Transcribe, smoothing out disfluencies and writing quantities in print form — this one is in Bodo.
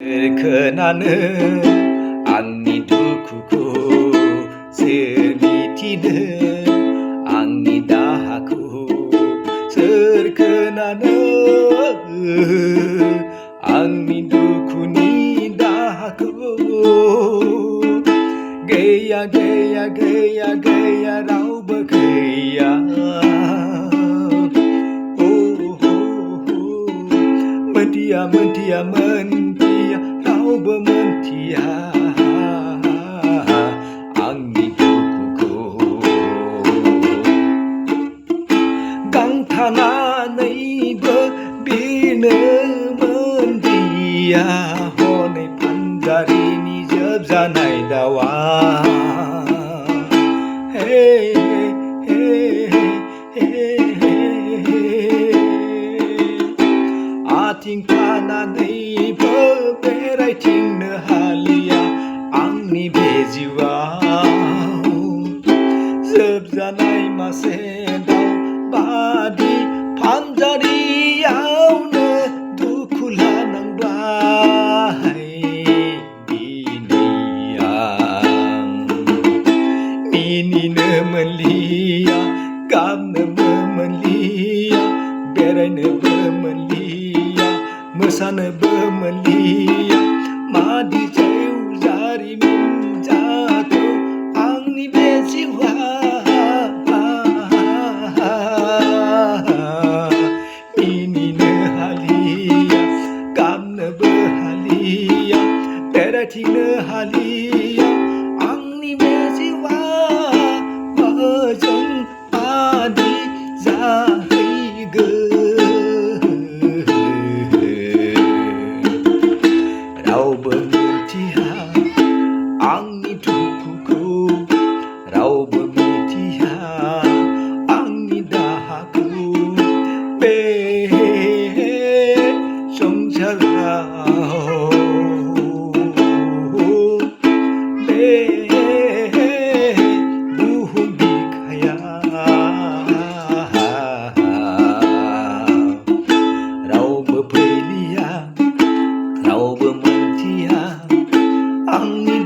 खोनानो आंनि दुखुखौ सोर मिथिनो आंनि दाहाखौ सोर खोनानो आंनि दुखुनि दाहाखौ गैया गैया गैया गैया रावबो गैया मोनथिया मोनथिया मोनथिया रावबो मोनथिया आंनि दुखुखौ गांथानानैबो बिनो मोनदिया हनै फानजारिनि जोबजानाय दावा हे हे हे आथिं खानानैबो बेरायथिंनो हालिया आंनि बे जिउआव जोबजानाय मासे दाउ बादि फानजारियावनो दुखु लानांबाय दिनै आं मिनिनो मोनलिया गाबनोबो मोनलिया बेरायनोबो मोनलिया मोसानोबो मोनलिया मादि जिउ जारिमिन जाखो आंनि बे जिउआ मिनिनो हालिया गाबनोबो हालिया बेरायथिंनो हालिया आंनि बे जिउआ जों बादि जाहैगोन रावबो मिथिया आंनि दुखुखौ रावबो मिथिया आंनि दाहाखौ बे संसाराव बे बुहुम बिखायाव रावबो फैलिया रावबो मोनथिया आंनि